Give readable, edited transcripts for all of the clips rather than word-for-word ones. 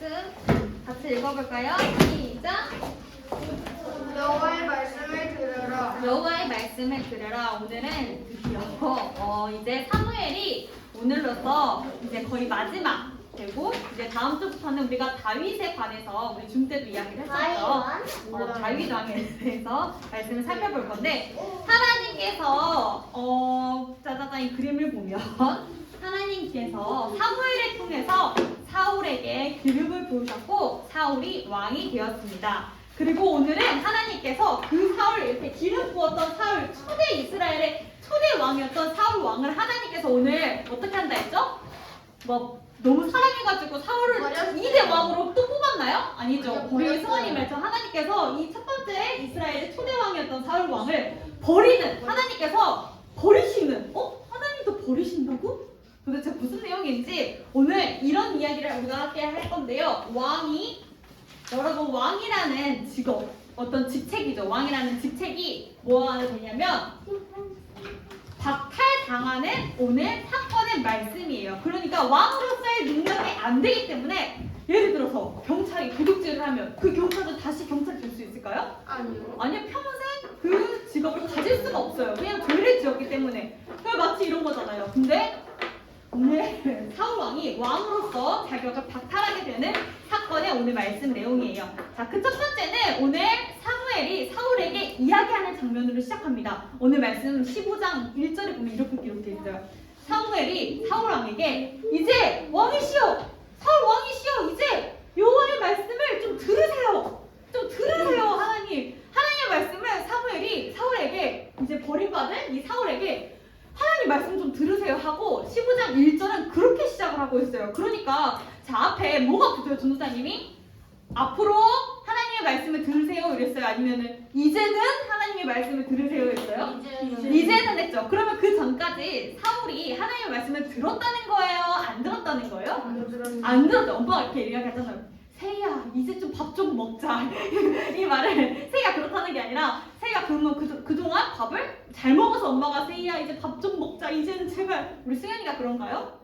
말씀 같이 읽어볼까요? 시작! 여호와의 말씀을 들으라. 여호와의 말씀을 들으라. 오늘은 드디어 이제 사무엘이 오늘로서 이제 거의 마지막 되고 이제 다음 주부터는 우리가 다윗에 관해서 우리 중 때도 이야기를 했었죠. 다윗 왕에 대해서 말씀을 살펴볼 건데 하나님께서 짜자잔 이 그림을 보면 하나님께서 사무엘을 통해서 사울에게 기름을 부으셨고 사울이 왕이 되었습니다. 그리고 오늘은 하나님께서 그 사울 이렇게 기름 부었던 사울 초대 이스라엘의 초대 왕이었던 사울 왕을 하나님께서 오늘 어떻게 한다 했죠? 뭐 너무 사랑해가지고 사울을 2대 왕으로 또 뽑았나요? 아니죠. 우리 승원이 말처럼 하나님께서 이 첫 번째 이스라엘의 초대 왕이었던 사울 왕을 버리는 하나님께서 버리시는 하나님도 버리신다고? 도대체 무슨 내용인지 오늘 이런 이야기를 우리가 함께 할 건데요. 여러분 왕이라는 직업 어떤 직책이죠. 왕이라는 직책이 뭐 하는 되냐면 박탈당하는 오늘 사건의 말씀이에요. 그러니까 왕으로서의 능력이 안 되기 때문에 예를 들어서 경찰이 도둑질을 하면 그 경찰도 다시 경찰이 될 수 있을까요? 아니요. 아니요. 평생 그 직업을 가질 수가 없어요. 그냥 죄를 지었기 때문에. 마치 이런 거잖아요. 근데 오늘 사울 왕이 왕으로서 자격을 박탈하게 되는 사건의 오늘 말씀 내용이에요. 자, 그 첫 번째는 오늘 사무엘이 사울에게 이야기하는 장면으로 시작합니다. 오늘 말씀 15장 1절에 보면 이렇게 기록되어 있어요. 사무엘이 사울 왕에게 이제 왕이시여, 사울 왕이시여, 이제 여호와의 말씀을 좀 들으세요. 좀 들으세요, 하나님. 하나님의 말씀을 사무엘이 사울에게 이제 버림받은 이 사울에게 하나님 말씀 좀 들으세요 하고 15장 1절은 그렇게 시작을 하고 있어요. 그러니까 자 앞에 뭐가 붙어요? 전도사님이 앞으로 하나님의 말씀을 들으세요 이랬어요? 아니면은 이제는 하나님의 말씀을 들으세요 했어요? 이제는 했죠. 그러면 그 전까지 사울이 하나님의 말씀을 들었다는 거예요? 안 들었다는 거예요? 안 들었죠. 엄마가 이렇게 이야기하잖아요. 세희야 이제 좀 밥 좀 먹자. 이 말을 세희가 그렇다는 게 아니라 세희가 그러면 그동안 밥을 잘 먹어서 엄마가 세희야 이제 밥 좀 먹자 이제는 제발. 우리 승현이가 그런가요?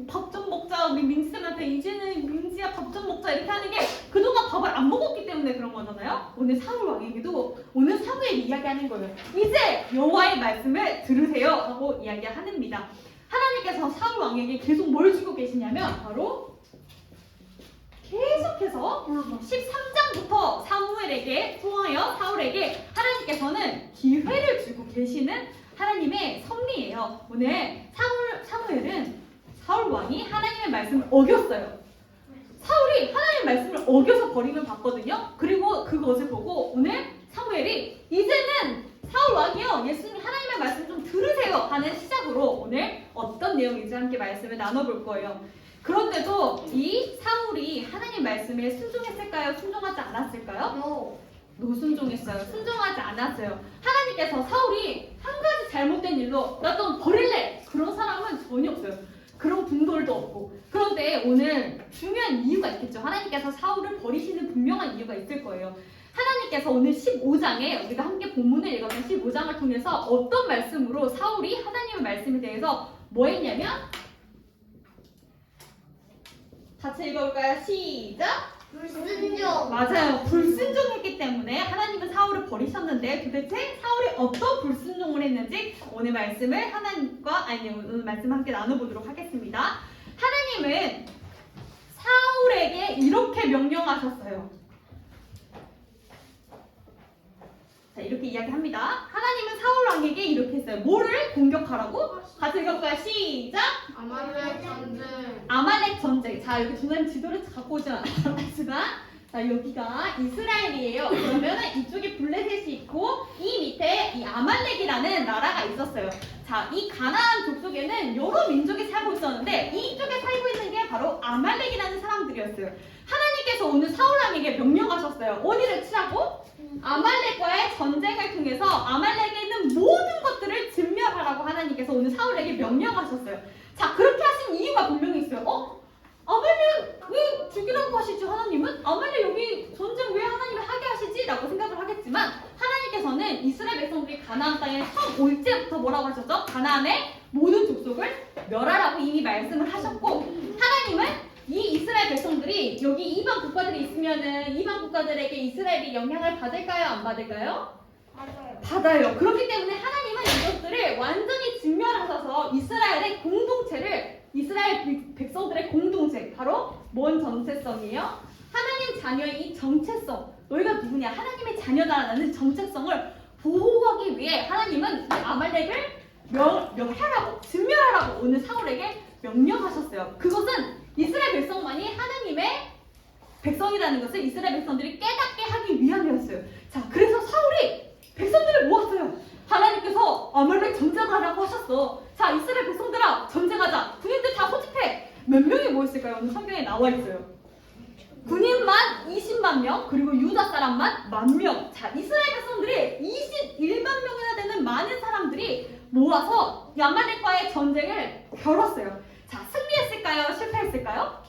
밥 좀 먹자 우리 민지쌤한테 이제는 민지야 밥 좀 먹자 이렇게 하는 게 그동안 밥을 안 먹었기 때문에 그런 거잖아요. 오늘 사울 왕에게도 오늘 사무엘이 이야기하는 거예요. 이제 여호와의 말씀을 들으세요 하고 이야기합니다. 하나님께서 사울 왕에게 계속 뭘 주고 계시냐면 바로 계속해서 13장부터 사무엘에게 통하여 사울에게 하나님께서는 기회를 주고 계시는 하나님의 섭리예요. 오늘 사무엘은 사울 왕이 하나님의 말씀을 어겼어요. 사울이 하나님의 말씀을 어겨서 버림을 받거든요. 그리고 그것을 보고 오늘 사무엘이 이제는 사울 왕이요 예수님 하나님의 말씀 좀 들으세요 하는 시작으로 오늘 어떤 내용인지 함께 말씀을 나눠볼 거예요. 그런데도 이 사울이 하나님 말씀에 순종했을까요? 순종하지 않았을까요? 노순종했어요. 순종하지 않았어요. 하나님께서 사울이 한 가지 잘못된 일로 나 좀 버릴래 그런 사람은 전혀 없어요. 그런 분돌도 없고. 그런데 오늘 중요한 이유가 있겠죠. 하나님께서 사울을 버리시는 분명한 이유가 있을 거예요. 하나님께서 오늘 15장에 우리가 함께 본문을 읽었던 15장을 통해서 어떤 말씀으로 사울이 하나님의 말씀에 대해서 뭐 했냐면 같이 읽어볼까요? 시작! 불순종. 맞아요. 불순종했기 때문에 하나님은 사울을 버리셨는데 도대체 사울이 어떤 불순종을 했는지 오늘 말씀을 오늘 말씀 함께 나눠보도록 하겠습니다. 하나님은 사울에게 이렇게 명령하셨어요. 자, 이렇게 이야기합니다. 하나님은 사울 왕에게 이렇게 했어요. 뭐를 공격하라고? 같이 읽어볼까요? 시작! 아말렉 전쟁. 자, 여기 중간 지도를 갖고 오지 않았지만 자, 여기가 이스라엘이에요. 그러면은 이쪽에 블레셋이 있고 이 밑에 이 아말렉이라는 나라가 있었어요. 자, 이 가나안 족속에는 여러 민족이 살고 있었는데 이쪽에 살고 있는 게 바로 아말렉이라는 사람들이었어요. 하나님께서 오늘 사울 왕에게 명령하셨어요. 어디를 치라고? 아말렉과의 전쟁을 통해서 아말렉에 있는 모든 것들을 진멸하라고 하나님께서 오늘 사울에게 명령하셨어요. 자, 그렇게 하신 이유가 분명히 있어요. 아말렉 왜 죽이라고 하시지 하나님은? 아말렉 여기 전쟁 왜 하나님이 하게 하시지? 라고 생각을 하겠지만 하나님께서는 이스라엘 백성들이 가나안 땅에 처음 올 때부터 뭐라고 하셨죠? 가나안의 모든 족속을 멸하라고 이미 말씀을 하셨고 하나님은 이 이스라엘 여기 이방 국가들이 있으면은 이방 국가들에게 이스라엘이 영향을 받을까요? 안 받을까요? 맞아요. 받아요. 그렇기 때문에 하나님은 이것들을 완전히 진멸하셔서 이스라엘의 공동체를 이스라엘 백성들의 공동체 바로 뭔 정체성이에요? 하나님 자녀의 이 정체성 너희가 누구냐? 하나님의 자녀다라는 정체성을 보호하기 위해 하나님은 이 아말렉을 멸하라고 진멸하라고 오늘 사울에게 명령하셨어요. 그것은 이스라엘 백성만이 하나님의 백성이라는 것을 이스라엘 백성들이 깨닫게 하기 위함이었어요. 자, 그래서 사울이 백성들을 모았어요. 하나님께서 아말렉 전쟁하라고 하셨어. 자, 이스라엘 백성들아 전쟁하자. 군인들 다 소집해. 몇 명이 모였을까요? 오늘 성경에 나와 있어요. 군인만 20만 명, 그리고 유다 사람만 10,000명. 자, 이스라엘 백성들이 21만 명이나 되는 많은 사람들이 모아서 아말렉과의 전쟁을 겨뤘어요. 자, 승리했을까요? 실패했을까요?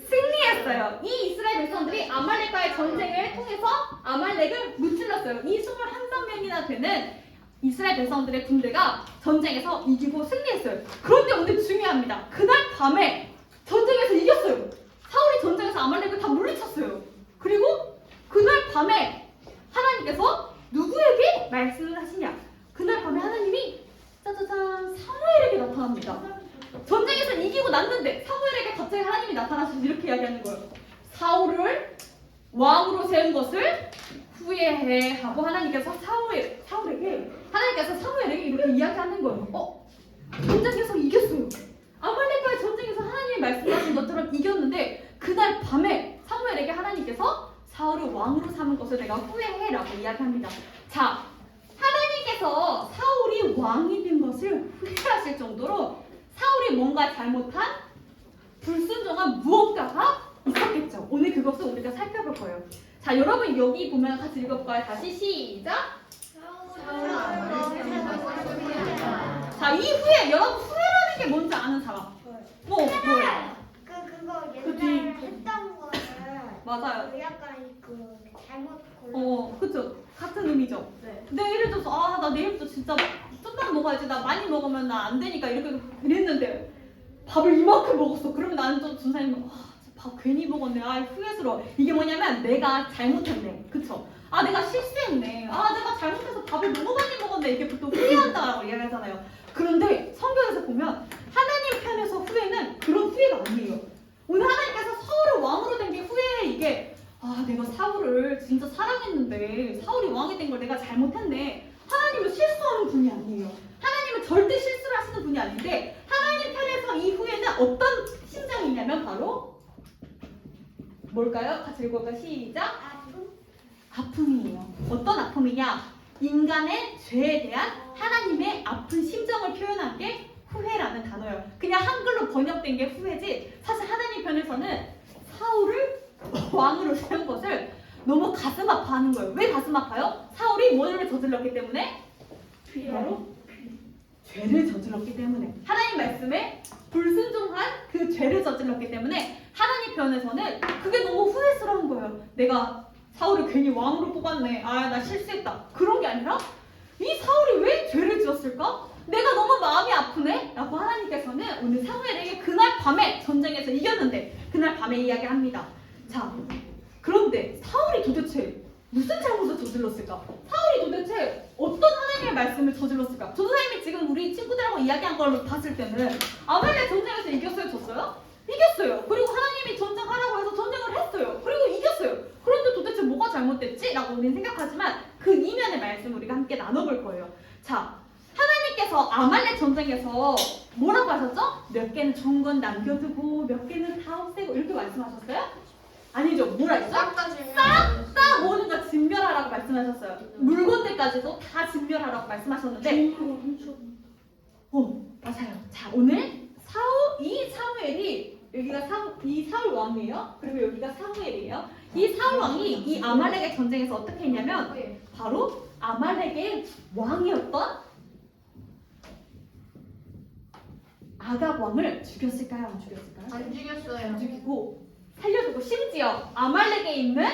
승리했어요. 이 이스라엘 백성들이 아말렉과의 전쟁을 통해서 아말렉을 무찔렀어요. 이 21명이나 되는 이스라엘 백성들의 군대가 전쟁에서 이기고 승리했어요. 그런데 오늘 중요합니다. 그날 밤에 전쟁에서 이겼어요. 사울이 전쟁에서 아말렉을 다 물리쳤어요. 그리고 그날 밤에 하나님께서 누구에게 말씀을 하시냐? 그날 밤에 하나님이 짜자잔 사무엘에게 나타납니다. 전쟁에서 이기고 났는데 사무엘에게 갑자기 하나님이 나타나셔서 이렇게 이야기하는 거예요. 사울을 왕으로 세운 것을 후회해 하고 하나님께서 사무엘에게 이렇게 이야기하는 거예요. 전쟁에서 이겼어요. 아말렉과의 전쟁에서 하나님이 말씀하신 것처럼 이겼는데 그날 밤에 사무엘에게 하나님께서 사울을 왕으로 삼은 것을 내가 후회해라고 이야기합니다. 자, 하나님께서 사울이 왕이 된 것을 후회하실 정도로 사울이 뭔가 잘못한 불순종한 무언가가 있었겠죠. 오늘 그것을 우리가 살펴볼 거예요. 자, 여러분 여기 보면 같이 읽어볼까요? 다시 시작. 자, 이후에 여러분 후회라는 게 뭔지 아는 사람? 뭐예요? 그거 그치. 옛날에 했던 거는 맞아요. 약간 잘못 골라. 그쵸. 같은 의미죠. 내가 예를 들어서 나 내일부터 진짜 좀만 먹어야지. 나 많이 먹으면 나 안 되니까 이렇게 그랬는데 밥을 이만큼 먹었어. 그러면 나는 좀 준사님 밥 괜히 먹었네. 후회스러워. 이게 뭐냐면 내가 잘못했네. 그쵸? 내가 실수했네. 내가 잘못해서 밥을 너무 많이 먹었네. 이렇게 보통 후회한다라고 이야기하잖아요. 그런데 성경에서 보면 하나님 편에서 후회는 그런 후회가 아니에요. 오늘 하나님께서 사울을 왕으로 된 게 후회에 이게 내가 사울을 진짜 사랑했는데 사울이 왕이 된 걸 내가 잘못했네. 하나님은 실수하는 분이 아니에요. 하나님은 절대 실수를 하시는 분이 아닌데 하나님 편에서 이 후회는 어떤 심정이냐면 바로 뭘까요? 같이 읽어볼까요? 시작. 아픔이에요. 어떤 아픔이냐? 인간의 죄에 대한 하나님의 아픈 심정을 표현한 게 후회라는 단어예요. 그냥 한글로 번역된 게 후회지 사실 하나님 편에서는 사울을 왕으로 세운 것을 너무 가슴 아파하는 거예요. 왜 가슴 아파요? 사울이 뭐를 저질렀기 때문에? 바로 죄를 저질렀기 때문에 하나님 말씀에 불순종한 그 죄를 저질렀기 때문에 하나님 편에서는 그게 너무 후회스러운 거예요. 내가 사울을 괜히 왕으로 뽑았네. 나 실수했다. 그런 게 아니라 이 사울이 왜 죄를 지었을까? 내가 너무 마음이 아프네? 라고 하나님께서는 오늘 사무엘에게 그날 밤에 전쟁에서 이겼는데 그날 밤에 이야기합니다. 자, 그런데 사울이 도대체 무슨 잘못을 저질렀을까? 사울이 도대체 어떤 하나님의 말씀을 저질렀을까? 전도사님이 지금 우리 친구들하고 이야기한 걸로 봤을 때는 아말렉 전쟁에서 이겼어요? 졌어요? 이겼어요. 그리고 하나님이 전쟁하라고 해서 전쟁을 했어요. 그리고 이겼어요. 그런데 도대체 뭐가 잘못됐지? 라고 우리는 생각하지만 그 이면의 말씀을 우리가 함께 나눠볼 거예요. 자, 하나님께서 아말렉 전쟁에서 뭐라고 하셨죠? 몇 개는 좋은 건 남겨두고 몇 개는 다 없애고 이렇게 말씀하셨어요? 아니죠. 뭐라 했죠? 싹 다 모든 걸 진멸하라고 말씀하셨어요. 물건들까지도 다 진멸하라고 말씀하셨는데 맞아요. 자, 오늘 이 사무엘이 여기가 이 사울 왕이에요. 그리고 여기가 사무엘이에요. 이 사울 왕이 이 아말렉의 전쟁에서 어떻게 했냐면 바로 아말렉의 왕이었던 아각 왕을 죽였을까요? 안 죽였을까요? 안 죽였어요. 안 죽이고 살려두고 심지어 아말렉에 있는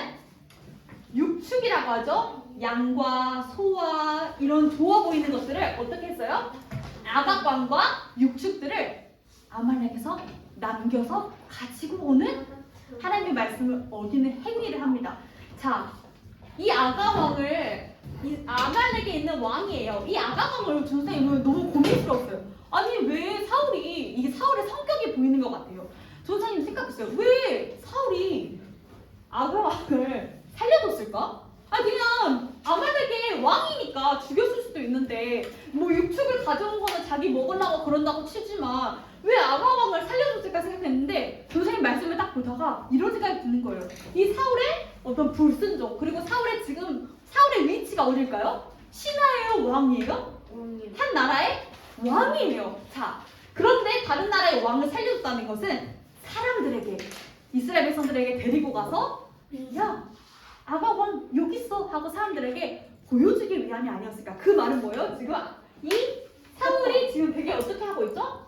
육축이라고 하죠. 양과 소와 이런 좋아 보이는 것들을 어떻게 했어요? 아각 왕과 육축들을 아말렉에서 남겨서 가지고 오는 하나님의 말씀을 어기는 행위를 합니다. 자, 이 아가왕을 이 아말렉에 있는 왕이에요. 이 아가왕을 선생님은 너무 고민스러웠어요. 아니 왜 사울이 이게 사울의 성격이 보이는 것 같아요. 선생님 생각했어요. 왜 사울이 아가왕을 살려뒀을까? 아 그냥 아말렉의 왕이니까 죽였을 수도 있는데 뭐 육축을 가져온 거는 자기 먹으려고 그런다고 치지만 왜 아가왕을 살려줬을까 생각했는데 선생님 말씀을 딱 보다가 이런 생각이 드는 거예요. 이 사울의 어떤 불순종 그리고 사울의 지금 사울의 위치가 어딜까요? 신하예요? 왕이에요? 한 나라의 왕이에요. 자, 그런데 다른 나라의 왕을 살려줬다는 것은 사람들에게 이스라엘 백성들에게 데리고 가서 야 아가왕 여기 있어 하고 사람들에게 보여주기 위함이 아니었을까? 그 말은 뭐예요? 지금 이 사울이 지금 되게 어떻게 하고 있죠?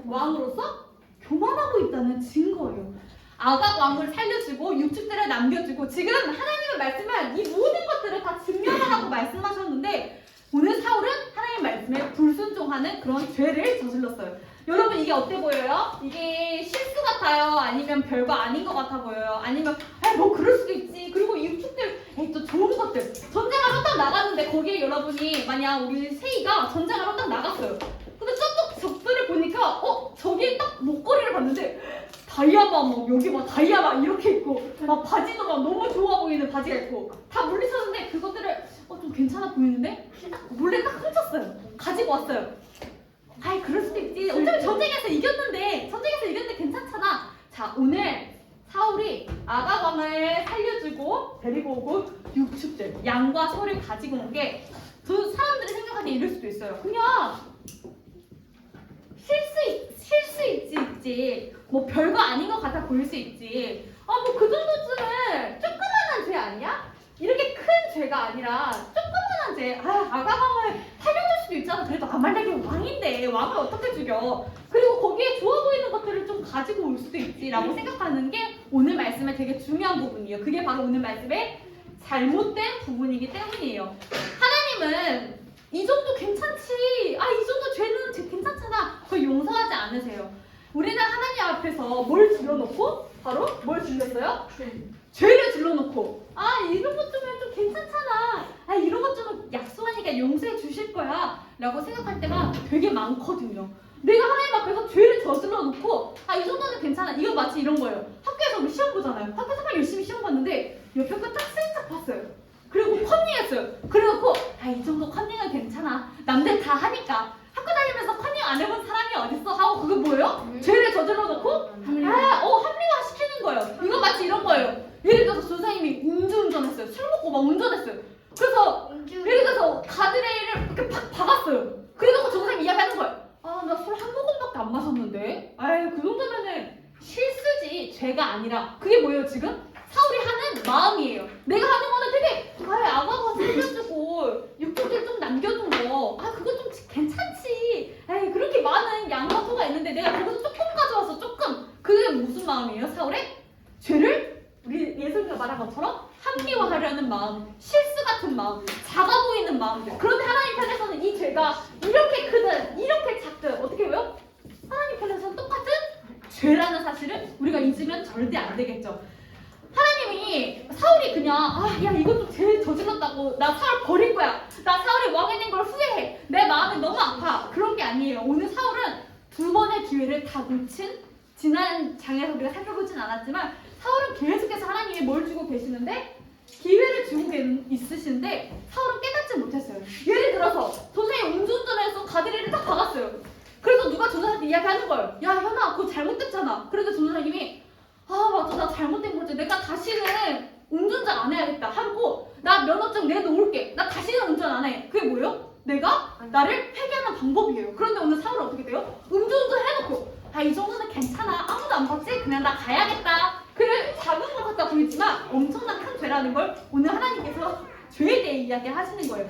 왕으로서 교만하고 있다는 증거예요. 아가왕을 살려주고 육축들을 남겨주고 지금 하나님의 말씀은 이 모든 것들을 다 증명하라고 말씀하셨는데 오늘 사울은 하나님의 말씀에 불순종하는 그런 죄를 저질렀어요. 여러분 이게 어때 보여요? 이게 실수 같아요? 아니면 별거 아닌 것 같아 보여요? 아니면 뭐 그럴 수도 있지. 그리고 이 육축들 또 좋은 것들 전쟁하러 딱 나갔는데 거기에 여러분이 만약 우리 세이가 전쟁하러 딱 나갔어요. 근데 저쪽 적들을 보니까 저기에 딱 목걸이를 봤는데 다이아가 막 여기 막 다이아 막 이렇게 있고 막 바지도 막 너무 좋아 보이는 바지가 있고 다 물리쳤는데 그것들을 좀 괜찮아 보이는데 몰래 딱 훔쳤어요. 가지고 왔어요. 아이 그럴 수도 있지. 어차피 전쟁에서 이겼는데 괜찮잖아. 자 오늘 사울이 아가왕을 살려주고 데리고 오고 육축들 양과 소를 가지고 온 게 사람들이 생각하기에 이럴 수도 있어요. 그냥 실수 있지. 뭐 별거 아닌 것 같아 보일 수 있지. 뭐 그 정도쯤은 조그만한 죄 아니야? 이렇게 큰 죄가 아니라 조그만한 죄. 아가왕을 살려줄 수도 있잖아. 그래도 아말렉이 왕인데 왕을 어떻게 죽여? 그리고 거기에 좋아 보이는 것들을 좀 가지고 올 수도 있지라고 생각하는 게 오늘 말씀의 되게 중요한 부분이에요. 그게 바로 오늘 말씀의 잘못된 부분이기 때문이에요. 하나님은 이 정도 괜찮지. 이 정도 죄는 괜찮잖아. 그걸 용서하지 않으세요. 우리는 하나님 앞에서 뭘 질러놓고 바로 뭘 질렀어요? 죄를 질러놓고 이런 것 좀 괜찮잖아. 이런 것 좀 약속하니까 용서해 주실 거야 라고 생각할 때가 되게 많거든요. 내가 하나님 앞에서 죄를 저질러 놓고 이 정도는 괜찮아. 이거 마치 이런 거예요. 학교에서 우리 시험 보잖아요. 학교에서 막 열심히 시험 봤는데 옆에 거 딱 슬쩍 봤어요. 그리고 컨닝했어요. 그래놓고 이 정도 컨닝은 괜찮아. 남들 다 하니까. 학교 다니면서 컨닝 안 해본 사람이 어딨어 하고 그게 뭐예요? 죄를 저질러 놓고 합리화 시키는 거예요. 이거 마치 이런 거예요. 예를 들어서 선생님이 음주운전했어요. 술 먹고 막 운전했어요. 그래서 예를 들어서 가드레일을 이렇게 팍 박았어요. 그래놓고 선생님이 이야기하는 거예요. 나 술 한 모금밖에 안 마셨는데. 그 정도면은 실수지 죄가 아니라 그게 뭐예요 지금? 사울이 하는 마음이에요. 내가 하는 거는 되게 아가가 살려주고 육족을 좀 남겨둔 거 그거 좀 괜찮지. 그렇게 많은 양과 소가 있는데 내가 거기서 조금 가져와서 조금 그게 무슨 마음이에요 사울의? 죄를 우리 예수님가 말한 것처럼 합리화하려는 마음, 실수 같은 마음, 작아 보이는 마음들. 그런데 하나님 편에서는 이 죄가 이렇게 크든 이렇게 작든 어떻게 해요? 하나님 편에서는 똑같은 죄라는 사실을 우리가 잊으면 절대 안 되겠죠. 하나님이 사울이 그냥 이거 좀 죄 저질렀다고 나 사울 버릴 거야. 나 사울이 왕이 된 걸 후회해. 내 마음이 너무 아파. 그런 게 아니에요. 오늘 사울은 두 번의 기회를 다 놓친 지난 장에서 우리가 살펴보진 않았지만 사울은 계속해서 하나님이 뭘 주고 계시는데 기회를 주고 있으신데 사울은 깨닫지 못했어요. 예를 들어서 선생님 음주운전해서 가드레일을 딱 박았어요. 그래서 누가 조사한테 이야기하는 거예요. 야 현아 그거 잘못됐잖아. 그래서 조사님이 맞아 나 잘못된 거지. 내가 다시는 운전자 안 해야겠다 하고 나 면허증 내놓을게. 나 다시는 운전 안 해. 그게 뭐예요? 내가 나를 회개하는 방법이에요. 그런데 오늘 사울은 어떻게 돼요? 음주운전 해놓고 이 정도는 괜찮아. 아무도 안 봤지? 그냥 나 가야겠다. 그래 작은 것 같아 보이지만 엄청난 큰 죄라는 걸 오늘 하나님께서 죄에 대해 이야기하시는 거예요.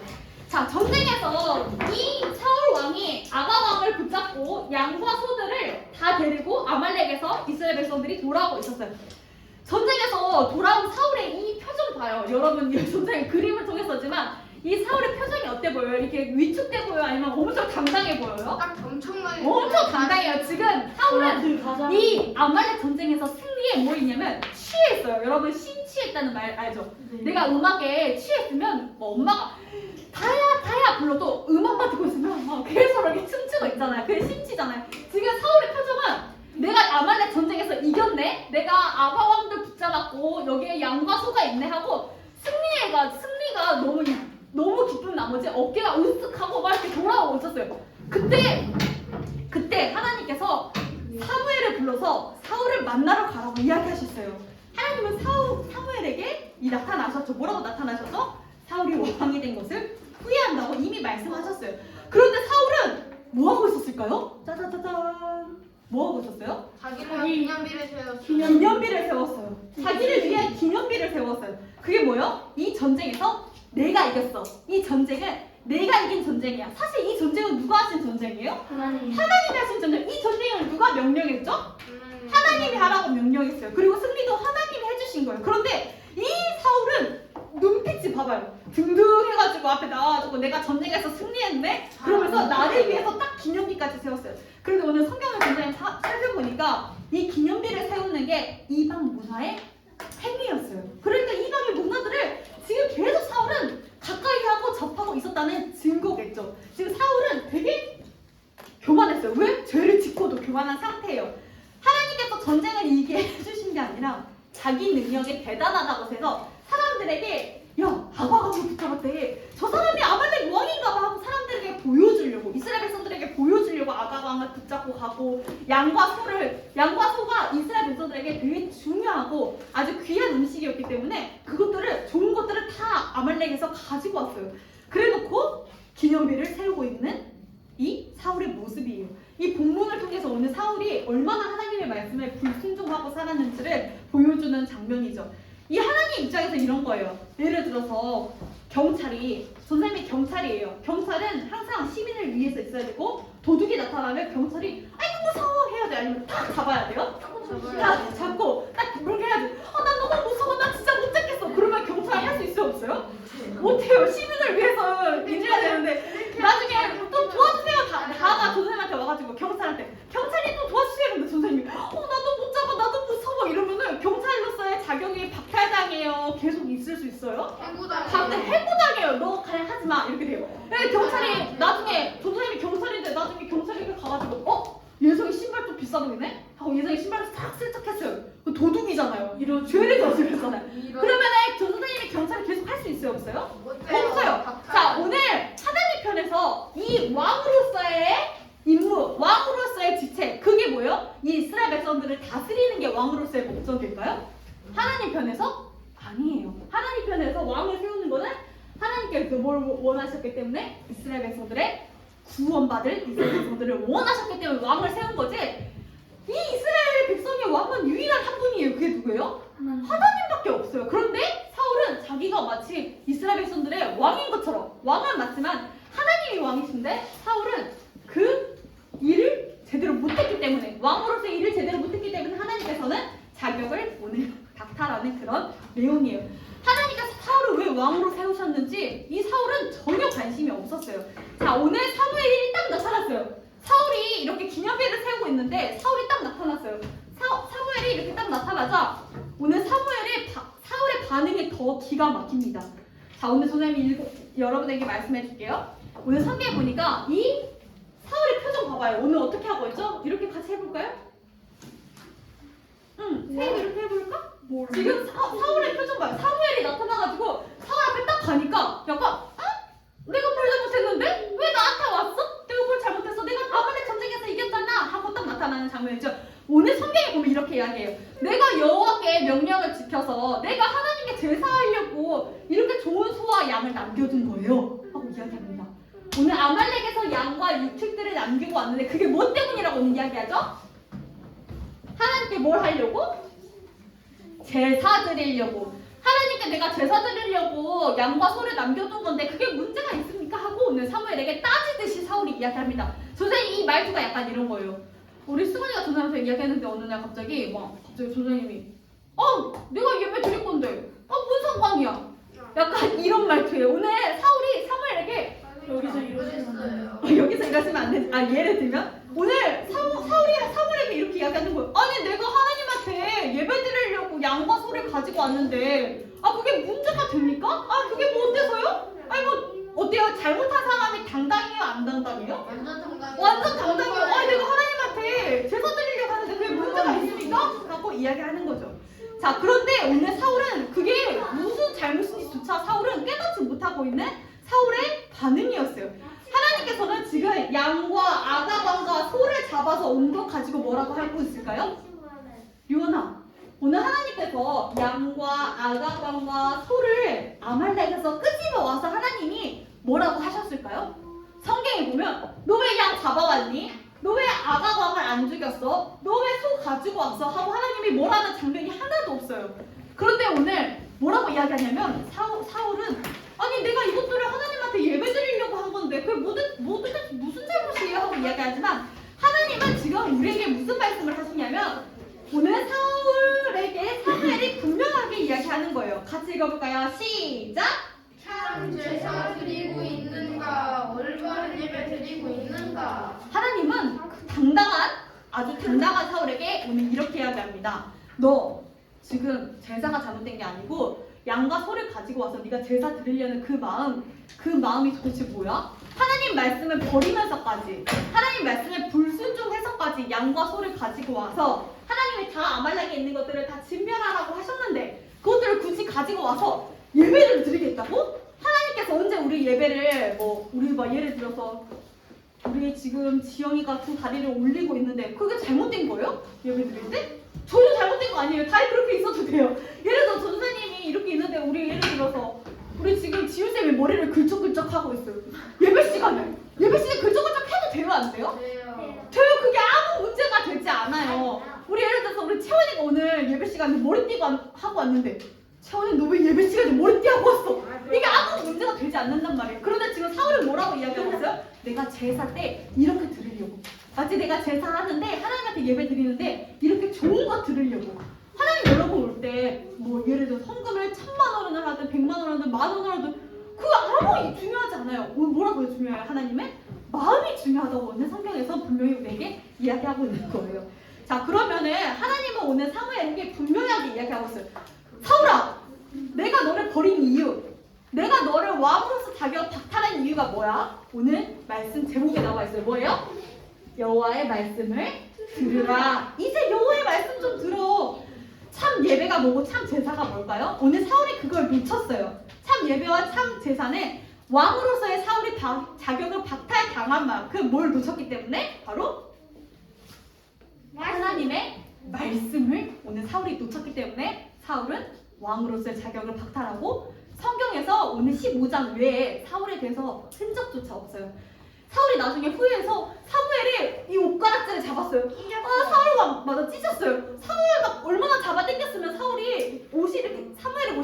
자 전쟁에서 이 사울 왕이 아가왕을 붙잡고 양과 소들을 다 데리고 아말렉에서 이스라엘 백성들이 돌아오고 있었어요. 전쟁에서 돌아온 사울의 이 표정 봐요. 여러분 이 전쟁 그림을 통해서지만 이 사울의 표정이 어때 보여요? 이렇게 위축돼 보여요? 아니면 엄청 당당해 보여요? 딱 엄청나게. 엄청 당당해요. 지금 사울은 이 아말렉 전쟁에서 승리에 뭐 있냐면 취했어요. 여러분 심취했다는 말 알죠? 내가 음악에 취했으면 뭐 엄마가 다야 불러도 음악만 듣고 있으면 막 계속 이렇게 춤추고 있잖아요. 그게 심취잖아요. 지금 사울의 표정은 내가 아말렉 전쟁에서 이겼네? 내가 아바왕도 붙잡았고 여기에 양과 소가 있네 하고 승리가 너무 기쁜 나머지 어깨가 으쓱하고 막 이렇게 돌아오고 있었어요. 그때 하나님께서 사무엘을 불러서 사울을 만나러 가라고 이야기하셨어요. 하나님은 사무엘에게 나타나셨죠. 뭐라고 나타나셨죠? 사울이 왕이 된 것을 후회한다고 이미 말씀하셨어요. 그런데 사울은 뭐 하고 있었을까요? 짜자자잔. 뭐 하고 있었어요? 자기를 기념비를 세웠어요. 기념비를 세웠어요. 자기를 위한 기념비를 세웠어요. 그게 뭐예요? 이 전쟁에서 내가 이겼어. 이 전쟁은 내가 이긴 전쟁이야. 사실 이 전쟁은 누가 하신 전쟁이에요? 하나님이 하신 전쟁. 이 전쟁을 누가 명령했죠? 하나님이 하라고 명령했어요. 그리고 승리도 하나님이 해주신 거예요. 그런데 이 사울은 눈빛이 봐봐요. 등등해가지고 앞에 나와가지고 내가 전쟁에서 승리했네? 그러면서 나를 위해서 딱 기념비까지 세웠어요. 그런데 오늘 성경을 굉장히 살펴보니까 이 기념비를 세우는 게 이방 문화의 행위였어요. 그러니까 이방의 문화들을 지금 계속 사울은 가까이 하고 접하고 있었다는 증거겠죠. 지금 사울은 되게 교만했어요. 왜? 죄를 짓고도 교만한 상태예요. 하나님께서 전쟁을 이기게 해주신 게 아니라 자기 능력이 대단하다고 해서 사람들에게 야 아바강을 붙잡았대. 저 사람이 아말렉 왕인가 봐 하고 사람들에게 보여주려고 이스라엘 백성들에게 보여주려고 아가왕을 붙잡고 가고 양과 소가 이스라엘 백성들에게 되게 중요하고 아주 귀한 음식이었기 때문에 그것들을 좋은 것들을 다 아말렉에서 가지고 왔어요. 그래놓고 기념비를 세우고 있는 이 사울의 모습이에요. 이 본문을 통해서 오늘 사울이 얼마나 하나님의 말씀에 불순종하고 살았는지를 보여주는 장면이죠. 이 하나님 입장에서 이런 거예요. 예를 들어서 선생님이 경찰이에요. 경찰은 항상 시민을 위해서 있어야 되고 도둑이 나타나면 경찰이 아이고 무서워 해야 돼. 아니면 딱 잡아야 돼요. 딱 잡고 딱 그렇게 해야지. 난 너무 무서워. 나 진짜 못 잡겠어. 그러면 경찰 할 수 있어요 없어요? 못해요. 시민을 위해서 일해야 되는데 나중에 또 도와주세요. 다가 선생님한테 와가지고 경찰이 또 도와주세요. 근데 선생님이 나도 못 잡아. 나도 무서워. 이러면은 경찰로서의 자격이 박탈당해요. 계속 있을 수 있어요? 해고당해요. 너 그냥 하지 마. 이렇게 돼요. 경찰이 나중에 선생님이 경찰인데 나중에 경찰이 가가지고 예성이 신발 또 비싸 보이네? 하고 예성이 신발을 싹 슬쩍했어요. 도둑이잖아요. 이런 죄를 저질렀잖아요. 그러면은 전 선생님이 경찰을 계속 할 수 있어요 없어요? 없어요. 자 오늘 하나님 편에서 이 왕으로서의 임무, 왕으로서의 지체 그게 뭐예요? 이 이스라엘 백성들을 다스리는 게 왕으로서의 목적일까요? 하나님 편에서 아니에요. 하나님 편에서 왕을 세우는 거는 하나님께서 뭘 원하셨기 때문에 이스라엘 백성들의 구원받을 이스라엘 백성들을 원하셨기 때문에 왕을 세운 거지. 이 이스라엘 백성의 왕은 유일한 한 분이에요. 그게 누구예요? 하나님밖에 없어요. 그런데 사울은 자기가 마치 이스라엘 백성들의 왕인 것처럼 왕은 맞지만 하나님이 왕이신데 사울은 그 일을 제대로 못했기 때문에 왕으로서의 일을 제대로 못했기 때문에 하나님께서는 자격을 오늘 박탈하는 그런 내용이에요. 하나님께서 사울을 왜 왕으로 세우셨는지 이 사울은 전혀 관심이 없었어요. 자 오늘 사무엘이 딱 나타났어요. 사울이 이렇게 기념비를 세우고 있는데 사울이 딱 나타났어요. 사무엘이 이렇게 딱 나타나자 오늘 사울의 반응이 더 기가 막힙니다. 자 오늘 선생님이 여러분에게 말씀해 줄게요. 오늘 성경에 보니까 이 사울의 표정 봐봐요. 오늘 어떻게 하고 있죠? 이렇게 같이 해볼까요? 세이도 이렇게 해볼까? 지금 사울의 표정 봐요. 사무엘이 나타나가지고 사울 앞에 딱 가니까 약간 내가 뭘 잘못했는데? 왜 나한테 왔어? 내가 뭘 잘못했어? 내가 아말렉 전쟁에서 이겼잖아 하고 딱 나타나는 장면이죠. 오늘 성경에 보면 이렇게 이야기해요. 내가 여호와께 명령을 지켜서 내가 하나님께 제사하려고 이렇게 좋은 소와 양을 남겨둔 거예요 하고 이야기합니다. 오늘 아말렉에서 양과 유축들을 남기고 왔는데 그게 뭐 때문이라고 오늘 이야기하죠? 하나님께 뭘 하려고? 제사 드리려고. 하나님께 내가 제사 드리려고 양과 소를 남겨둔 건데 그게 문제가 있습니까? 하고 오늘 사무엘에게 따지듯이 사울이 이야기합니다. 선생님 이 말투가 약간 이런 거예요. 우리 승원이가 전사님한테 이야기했는데 어느 날 갑자기 전사님이 내가 예배 드릴 건데 뭔 상관이야? 약간 이런 말투예요. 오늘 사울이 사무엘에게 여기서 이러셨어요. 여기서 이러시면 안 되지. 예를 들면 오늘 사울이 사무엘에게 이렇게 이야기하는 거예요. 아니 내가 하나님한테 예배 드리려고 양과 소를 가지고 왔는데 그게 문제가 됩니까? 그게 뭐 어때서요? 아니 뭐 어때요? 잘못한 사람이 당당해요? 안 당당해요? 완전 당당해요. 완전 당당해요. 내가 하나님한테 제사 드리려고 하는데 그게 문제가 있습니까? 라고 이야기하는 거죠. 자, 그런데 오늘 사울은 그게 무슨 잘못인지조차 사울은 깨닫지 못하고 있는 사울의 반응이었어요. 하나님께서는 지금 양과 아가방과 소를 잡아서 옮겨 가지고 뭐라고 하고 있을까요? 유언아, 오늘 하나님께서 양과 아가방과 소를 아말렉에서 끄집어 와서 하나님이 뭐라고 하셨을까요? 성경에 보면 너 왜 양 잡아왔니? 너 왜 아가방을 안 죽였어? 너 왜 소 가지고 왔어? 하고 하나님이 뭐라는 장면이 하나도 없어요. 그런데 오늘 뭐라고 이야기하냐면 사울은 아니 내가 이것들을 하나님한테 예배 드리려고 한 건데 그게 도대체 무슨 잘못이에요? 하고 이야기하지만 하나님은 지금 우리에게 무슨 말씀을 하시냐면 오늘 사울에게 사무엘이 분명하게 이야기하는 거예요. 같이 읽어볼까요? 시작! 참 제사 드리고 있는가? 올바른 예배 드리고 있는가? 하나님은 아주 당당한 사울에게 오늘 이렇게 이야기합니다. 너 지금 제사가 잘못된 게 아니고 양과 소를 가지고 와서 네가 제사 드리려는 그 마음이 도대체 뭐야? 하나님 말씀을 버리면서까지 하나님 말씀에 불순종해서까지 양과 소를 가지고 와서 하나님이 다 아말렉에 있는 것들을 다 진멸하라고 하셨는데 그것들을 굳이 가지고 와서 예배를 드리겠다고? 하나님께서 언제 우리 예배를 우리 예를 들어서 우리 지금 지영이가 두 다리를 올리고 있는데 그게 잘못된 거예요? 예배 드릴 때? 전혀 잘못된 거 아니에요. 다리 그렇게 있어도 돼요. 예를 들어 전사님이 이렇게 있는데 우리 예를 들어서 우리 지금 지우쌤이 머리를 긁적긁적 하고 있어요. 예배 시간에 긁적긁적 해도 돼요? 안 돼요? 돼요. 돼요. 그게 아무 문제가 되지 않아요. 우리 예를 들어서 우리 채원이가 오늘 예배 시간에 머리띠고 하고 왔는데 채원이 너 왜 예배 시간에 머리띠 하고 왔어? 이게 아무 문제가 되지 않는단 말이에요. 그런데 지금 사울은 뭐라고 이야기하고 있어요? 내가 제사 때 이렇게 드리려고. 마치 내가 제사하는데 하나님한테 예배 드리는데 이렇게 좋은 거 드리려고. 하나님 여러분 올 때 예를 들어 헌금을 1000만 원을 하든 100만 원을 하든 10,000원을 하든 그거 아무 중요하지 않아요. 뭐라고 중요해요? 하나님의 마음이 중요하다고 오늘 성경에서 분명히 우리에게 이야기하고 있는 거예요. 자, 그러면은 하나님은 오늘 사무엘에게 분명하게 이야기하고 있어요. 사울아, 내가 너를 버린 이유, 내가 너를 왕으로서 자격 박탈한 이유가 뭐야? 오늘 말씀 제목에 나와 있어요. 뭐예요? 여호와의 말씀을 들으라. 이제 여호와의 말씀 좀 들어. 참 예배가 뭐고 참 제사가 뭘까요? 오늘 사울이 그걸 놓쳤어요. 참 예배와 참 제사는 왕으로서의 사울이 자격을 박탈당한 만큼 뭘 놓쳤기 때문에 바로 하나님의 말씀을 오늘 사울이 놓쳤기 때문에 사울은 왕으로서의 자격을 박탈하고 성경에서 오늘 15장 외에 사울에 대해서 흔적조차 없어요. 사울이 나중에 후회해서 사무엘이 이 옷가락질을 잡았어요. 사울 왕 맞아 찢었어요. 사무엘 얼마나 잡아당겼으면 사무엘의 옷이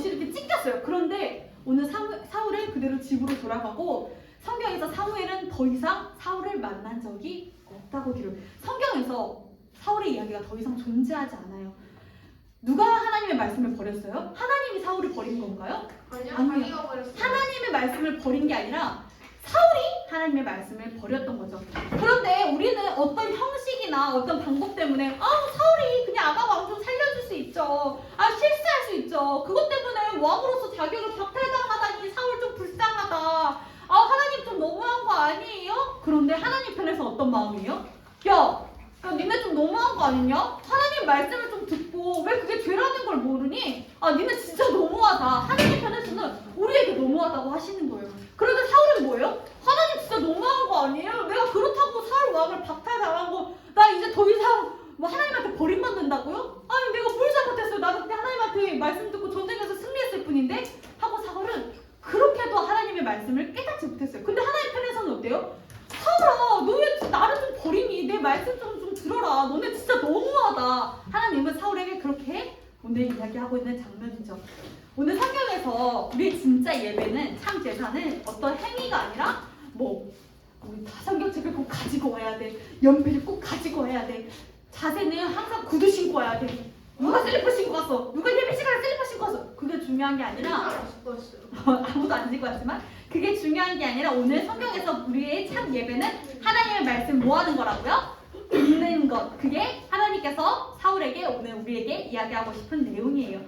이렇게 찢겼어요. 그런데 오늘 사울은 그대로 집으로 돌아가고 성경에서 사무엘은 더 이상 사울을 만난 적이 없다고 기록. 성경에서 사울의 이야기가 더 이상 존재하지 않아요. 누가 하나님의 말씀을 버렸어요? 하나님이 사울을 버린 건가요? 아니요. 아니요. 자기가 버렸어요. 하나님의 말씀을 버린 게 아니라 사울이 하나님의 말씀을 버렸던 거죠. 그런데 우리는 어떤 형식이나 어떤 방법 때문에 사울이 그냥 아가 왕 좀 살려줄 수 있죠. 실수할 수 있죠. 그것 때문에 왕으로서 자격을 박탈당하다니 사울 좀 불쌍하다. 하나님 좀 너무한 거 아니에요? 그런데 하나님 편에서 어떤 마음이에요? 야, 니네 좀 너무한 거 아니냐? 하나님 말씀을 좀 듣고 왜 그게 죄라는 걸 모르니? 니네 진짜 너무하다. 하나님 편에서는 우리에게 너무하다고 하시는 거예요. 그런데 사울은 뭐예요? 하나님 진짜 너무한 거 아니에요? 내가 그렇다고 사울 왕을 박탈당하고 나 이제 더 이상 하나님한테 버림받는다고요? 아니 내가 뭘 잘못했어요? 나는 그때 하나님한테 말씀 듣고 전쟁에서 승리했을 뿐인데? 하고 사울은 그렇게도 하나님의 말씀을 깨닫지 못했어요. 근데 하나님 편에서는 어때요? 사울아, 너 왜 나를 좀 버리니? 내 말씀 좀 들어라. 너네 진짜 너무하다. 하나님은 사울에게 그렇게 오늘 이야기하고 있는 장면이죠. 오늘 성경에서 우리 진짜 예배는 참 제사는 어떤 행위가 아니라 우리 성경책을 꼭 가지고 와야 돼. 연필을 꼭 가지고 와야 돼. 자세는 항상 구두 신고 와야 돼. 누가 슬리퍼 신고 왔어? 누가 예배 시간에 슬리퍼 신고 왔어? 그게 중요한 중요한 게 아니라 아무도 안 지고 왔지만 그게 중요한 게 아니라 오늘 성경에서 우리의 참 예배는 하나님의 말씀 뭐 하는 거라고요? 읽는 것. 그게 하나님께서 사울에게 오늘 우리에게 이야기하고 싶은 내용이에요.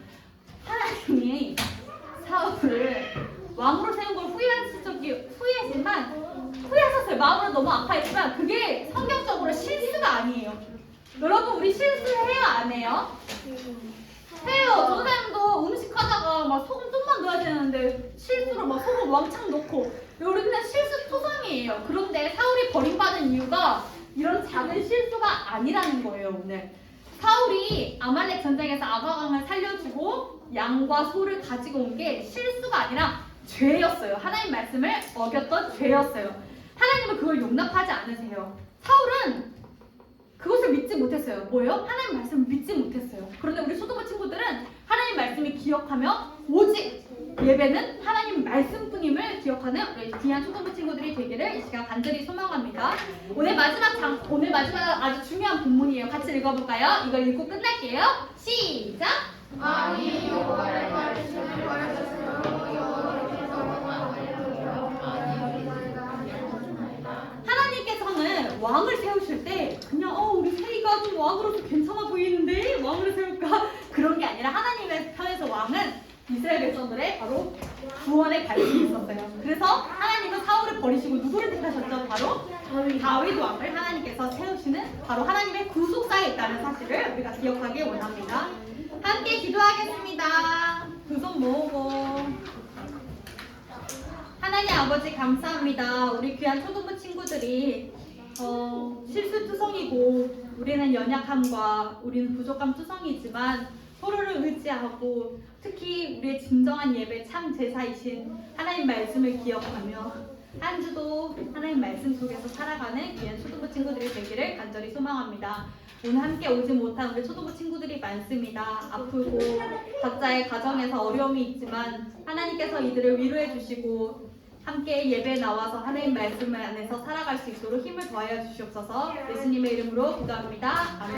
하나님이 사울을 왕으로 세운 걸 후회하셨어요. 마음으로 너무 아파했지만 그게 성경적으로 실수가 아니에요. 여러분 우리 실수해요 안 해요? 해요. 선생님도 음식하다가 막 소금 좀만 넣어야 되는데 실수로 막 소금 왕창 넣고 우리는 실수 토성이에요. 그런데 사울이 버림받은 이유가 이런 작은 실수가 아니라는 거예요. 오늘 사울이 아말렉 전쟁에서 아가강을 살려주고 양과 소를 가지고 온 게 실수가 아니라 죄였어요. 하나님 말씀을 어겼던 죄였어요. 하나님은 그걸 용납하지 않으세요. 사울은 그것을 믿지 못했어요. 뭐예요? 하나님 말씀을 믿지 못했어요. 그런데 우리 초등부 친구들은 하나님 말씀을 기억하며 오직 예배는 하나님 말씀뿐임을 기억하는 우리 귀한 초등부 친구들이 되기를 이 시간 간절히 소망합니다. 오늘 마지막 아주 중요한 본문이에요. 같이 읽어볼까요? 이걸 읽고 끝낼게요. 시작! 왕이 여호와의 말씀을 버렸으므로 여호와께서 하나님께서는 왕을 세우실 때 그냥 우리 세이가 좀 왕으로서 괜찮아 보이는데 왕을 세울까? 그런 게 아니라 하나님의 편에서 왕은 이스라엘 백성들의 바로 구원의 발길이 있었어요. 그래서 하나님은 사울을 버리시고 누구를 택하셨죠? 바로 다윗 왕을 하나님께서 세우시는 바로 하나님의 구속사에 있다는 사실을 우리가 기억하기 원합니다. 함께 기도하겠습니다. 두 손 모으고 하나님 아버지 감사합니다. 우리 귀한 초등부 친구들이 실수투성이고 우리는 연약함과 우리는 부족함 투성이지만 서로를 의지하고 특히 우리의 진정한 예배 참 제사이신 하나님 말씀을 기억하며 한 주도 하나님 말씀 속에서 살아가는 귀한 초등부 친구들이 되기를 간절히 소망합니다. 오늘 함께 오지 못한 우리 초등부 친구들이 많습니다. 아프고 각자의 가정에서 어려움이 있지만 하나님께서 이들을 위로해 주시고 함께 예배에 나와서 하나님 말씀 안에서 살아갈 수 있도록 힘을 더하여 주시옵소서. 예수님의 이름으로 기도합니다. 아멘.